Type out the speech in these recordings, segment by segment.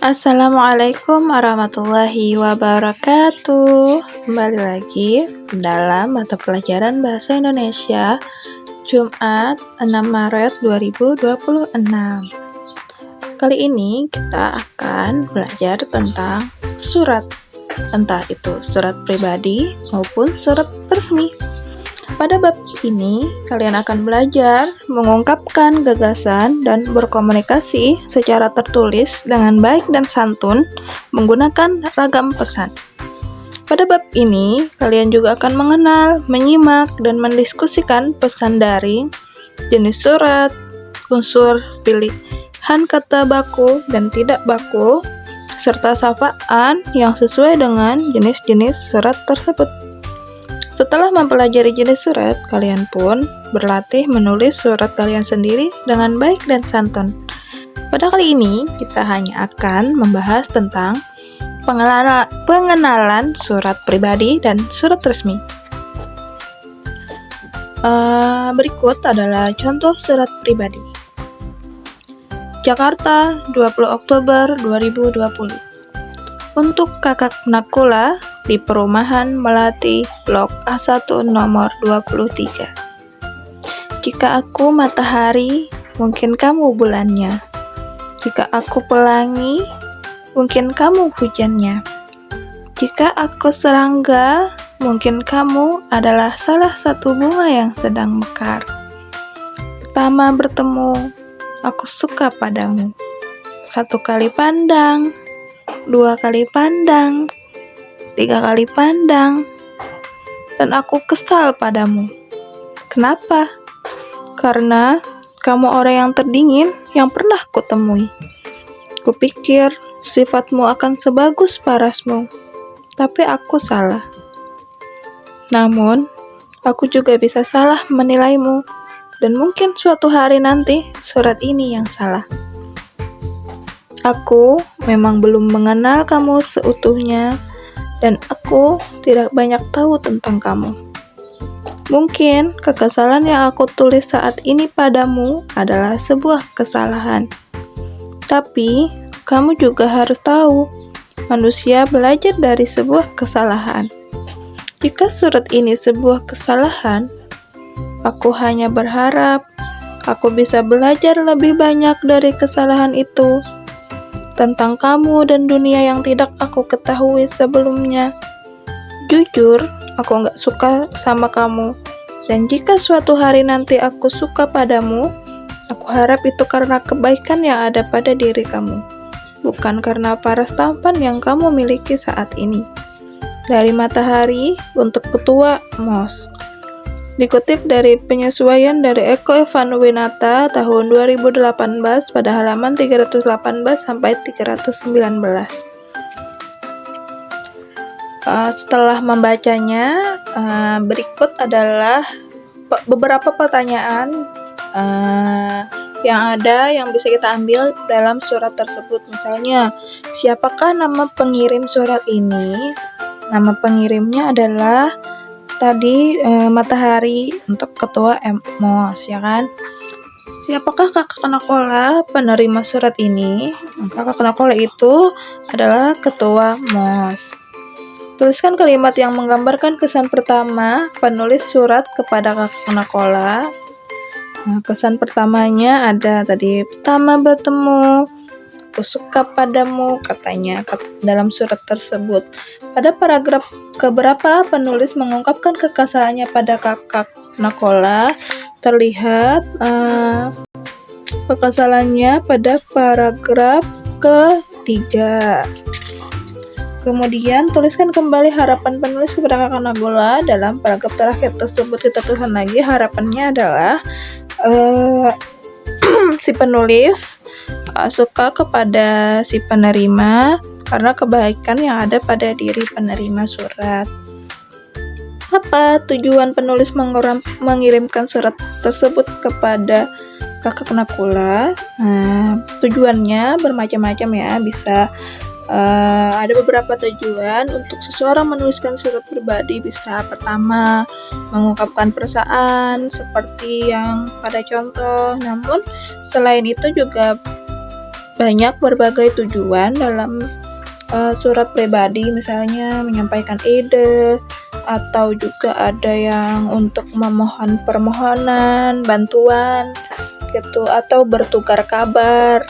Assalamualaikum warahmatullahi wabarakatuh. Kembali lagi dalam mata pelajaran Bahasa Indonesia Jumat 6 Maret 2026. Kali ini kita akan belajar tentang surat, entah itu surat pribadi maupun surat resmi. Pada bab ini, kalian akan belajar mengungkapkan gagasan dan berkomunikasi secara tertulis dengan baik dan santun menggunakan ragam pesan. Pada bab ini, kalian juga akan mengenal, menyimak, dan mendiskusikan pesan daring, jenis surat, unsur pilihan kata baku dan tidak baku, serta sapaan yang sesuai dengan jenis-jenis surat tersebut. Setelah mempelajari jenis surat, kalian pun berlatih menulis surat kalian sendiri dengan baik dan santun. Pada kali ini, kita hanya akan membahas tentang pengenalan surat pribadi dan surat resmi. Berikut adalah contoh surat pribadi. Jakarta, 20 Oktober 2020. Untuk Kakak Nakula di Perumahan Melati, Blok A1 nomor 23. Jika aku matahari, mungkin kamu bulannya. Jika aku pelangi, mungkin kamu hujannya. Jika aku serangga, mungkin kamu adalah salah satu bunga yang sedang mekar. Pertama bertemu, aku suka padamu. 1 kali pandang, 2 kali pandang, 3 kali pandang, dan aku kesal padamu. Kenapa? Karena kamu orang yang terdingin yang pernah kutemui. Kupikir sifatmu akan sebagus parasmu, tapi aku salah. Namun, aku juga bisa salah menilaimu, dan mungkin suatu hari nanti surat ini yang salah. Aku memang belum mengenal kamu seutuhnya, dan aku tidak banyak tahu tentang kamu. Mungkin kekesalan yang aku tulis saat ini padamu adalah sebuah kesalahan. Tapi, kamu juga harus tahu, manusia belajar dari sebuah kesalahan. Jika surat ini sebuah kesalahan, aku hanya berharap aku bisa belajar lebih banyak dari kesalahan itu, tentang kamu dan dunia yang tidak aku ketahui sebelumnya. Jujur, aku gak suka sama kamu, dan jika suatu hari nanti aku suka padamu, aku harap itu karena kebaikan yang ada pada diri kamu, bukan karena paras tampan yang kamu miliki saat ini. Dari Matahari untuk Ketua MOS. Dikutip dari penyesuaian dari Eko Evanwinata tahun 2018 pada halaman 318 sampai 319. Setelah membacanya, berikut adalah beberapa pertanyaan yang bisa kita ambil dalam surat tersebut. Misalnya, siapakah nama pengirim surat ini? Nama pengirimnya adalah Matahari untuk Ketua MOS, ya kan? Siapakah Kakak Nakola penerima surat ini? Kakak Nakola itu adalah Ketua MOS. Tuliskan kalimat yang menggambarkan kesan pertama penulis surat kepada Kakak Nakola. Kesan pertamanya ada tadi, pertama bertemu, aku suka padamu, katanya dalam surat tersebut. Pada paragraf keberapa penulis mengungkapkan kekesalannya pada Kakak Nakola? Terlihat kekesalannya pada paragraf ketiga. Kemudian tuliskan kembali harapan penulis kepada Kakak Nakola dalam paragraf terakhir tersebut. Kita tuliskan lagi harapannya adalah si penulis suka kepada si penerima karena kebaikan yang ada pada diri penerima surat. Apa tujuan penulis mengirimkan surat tersebut kepada Kakak Nakula? Tujuannya bermacam-macam ya, bisa ada beberapa tujuan untuk seseorang menuliskan surat pribadi. Bisa pertama, mengungkapkan perasaan seperti yang pada contoh. Namun selain itu juga banyak berbagai tujuan dalam surat pribadi, misalnya menyampaikan ide, atau juga ada yang untuk memohon permohonan, bantuan gitu, atau bertukar kabar,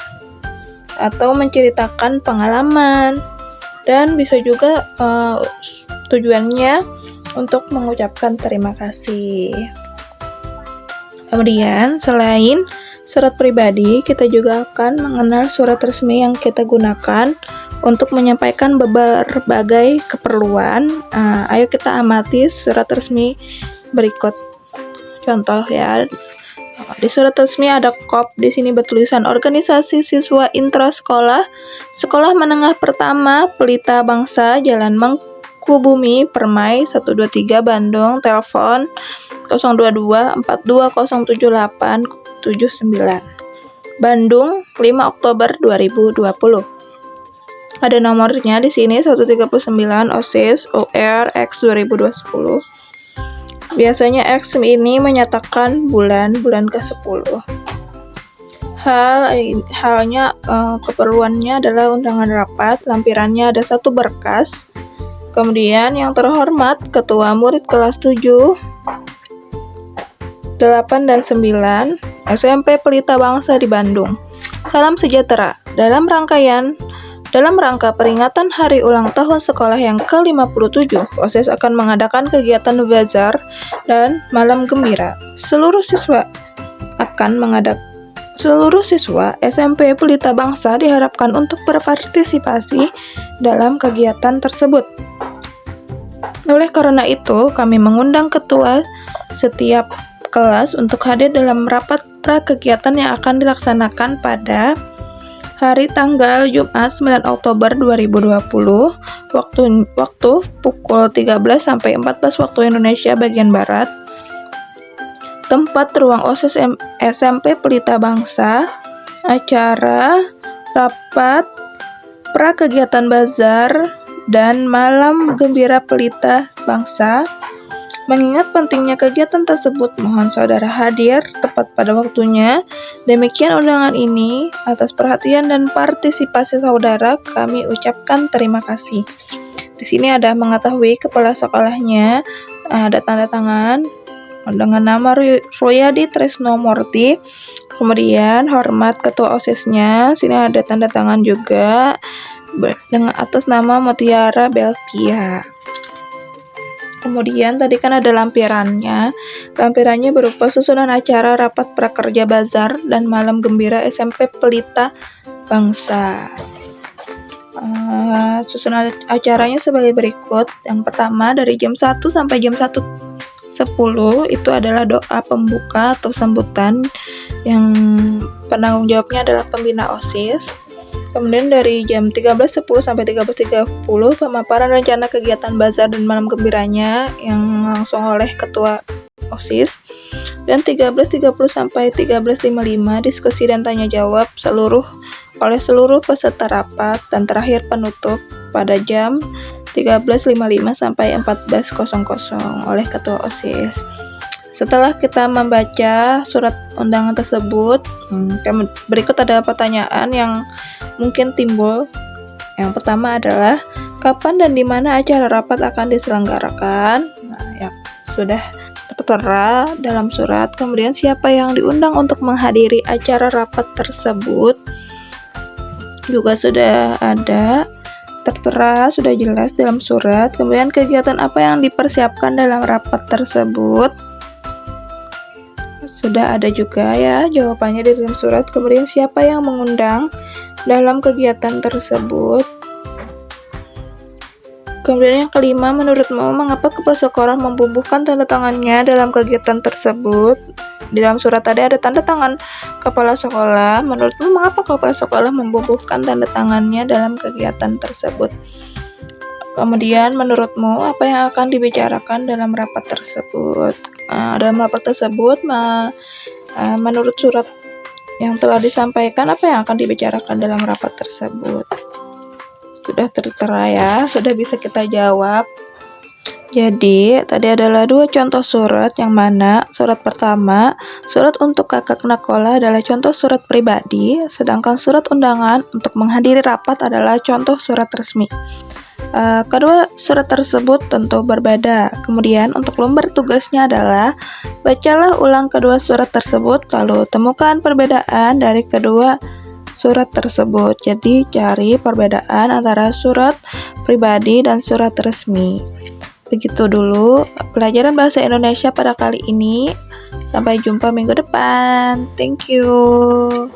atau menceritakan pengalaman, dan bisa juga tujuannya untuk mengucapkan terima kasih. Kemudian selain surat pribadi, kita juga akan mengenal surat resmi yang kita gunakan untuk menyampaikan berbagai keperluan. Ayo kita amati surat resmi berikut. Contoh ya, di surat resmi ada KOP, di sini bertulisan Organisasi Siswa Intrasekolah Sekolah Menengah Pertama Pelita Bangsa, Jalan Mangkubumi, Permai 123 Bandung, telepon 022 4207879. Bandung, 5 Oktober 2020. Ada nomornya di sini 139 OSIS UR X 2020. Biasanya X ini menyatakan bulan ke-10. Halnya keperluannya adalah undangan rapat, lampirannya ada 1 berkas. Kemudian yang terhormat Ketua Murid kelas 7, 8 dan 9 SMP Pelita Bangsa di Bandung. Salam sejahtera. Dalam rangka peringatan hari ulang tahun sekolah yang ke-57, OSIS akan mengadakan kegiatan bazar dan malam gembira. Seluruh siswa SMP Pelita Bangsa diharapkan untuk berpartisipasi dalam kegiatan tersebut. Oleh karena itu, kami mengundang ketua setiap kelas untuk hadir dalam rapat pra-kegiatan yang akan dilaksanakan pada hari tanggal Jumat 9 Oktober 2020, waktu pukul 13 sampai 14 waktu Indonesia bagian Barat. Tempat ruang OSIS SMP Pelita Bangsa, acara rapat pra-kegiatan bazar dan malam gembira Pelita Bangsa. Mengingat pentingnya kegiatan tersebut, mohon saudara hadir tepat pada waktunya. Demikian undangan ini. Atas perhatian dan partisipasi saudara, kami ucapkan terima kasih. Di sini ada mengetahui kepala sekolahnya, ada tanda tangan dengan nama Royadi Tresno Morti. Kemudian hormat ketua OSIS-nya, sini ada tanda tangan juga dengan atas nama Mutiara Belvia. Kemudian tadi kan ada lampirannya. Lampirannya berupa susunan acara rapat prakerja bazar dan malam gembira SMP Pelita Bangsa. Susunan acaranya sebagai berikut. Yang pertama dari jam 1 sampai jam 1:10 itu adalah doa pembuka atau sambutan yang penanggung jawabnya adalah pembina OSIS. Kemudian dari jam 13.10 sampai 13.30 pemaparan rencana kegiatan bazar dan malam gembiranya yang langsung oleh ketua OSIS. Dan 13.30 sampai 13.55 diskusi dan tanya jawab oleh seluruh peserta rapat, dan terakhir penutup pada jam 13.55 sampai 14.00 oleh ketua OSIS. Setelah kita membaca surat undangan tersebut, berikut ada pertanyaan yang mungkin timbul. Yang pertama adalah kapan dan di mana acara rapat akan diselenggarakan. Ya, sudah tertera dalam surat. Kemudian siapa yang diundang untuk menghadiri acara rapat tersebut juga sudah ada tertera, sudah jelas dalam surat. Kemudian kegiatan apa yang dipersiapkan dalam rapat tersebut sudah ada juga ya jawabannya di dalam surat. Kemudian siapa yang mengundang dalam kegiatan tersebut. Kemudian yang kelima, menurutmu mengapa kepala sekolah membubuhkan tanda tangannya dalam kegiatan tersebut? Di dalam surat tadi ada tanda tangan kepala sekolah. Menurutmu mengapa kepala sekolah membubuhkan tanda tangannya dalam kegiatan tersebut? Kemudian menurutmu apa yang akan dibicarakan dalam rapat tersebut? Dalam rapat tersebut, menurut surat yang telah disampaikan, apa yang akan dibicarakan dalam rapat tersebut? Sudah tertera ya, sudah bisa kita jawab. Jadi, tadi adalah dua contoh surat yang mana surat pertama, surat untuk kakak Nakola adalah contoh surat pribadi, sedangkan surat undangan untuk menghadiri rapat adalah contoh surat resmi. Kedua surat tersebut tentu berbeda. Kemudian untuk lembar tugasnya adalah bacalah ulang kedua surat tersebut, lalu temukan perbedaan dari kedua surat tersebut. Jadi cari perbedaan antara surat pribadi dan surat resmi. Begitu dulu pelajaran bahasa Indonesia pada kali ini. Sampai jumpa minggu depan. Thank you.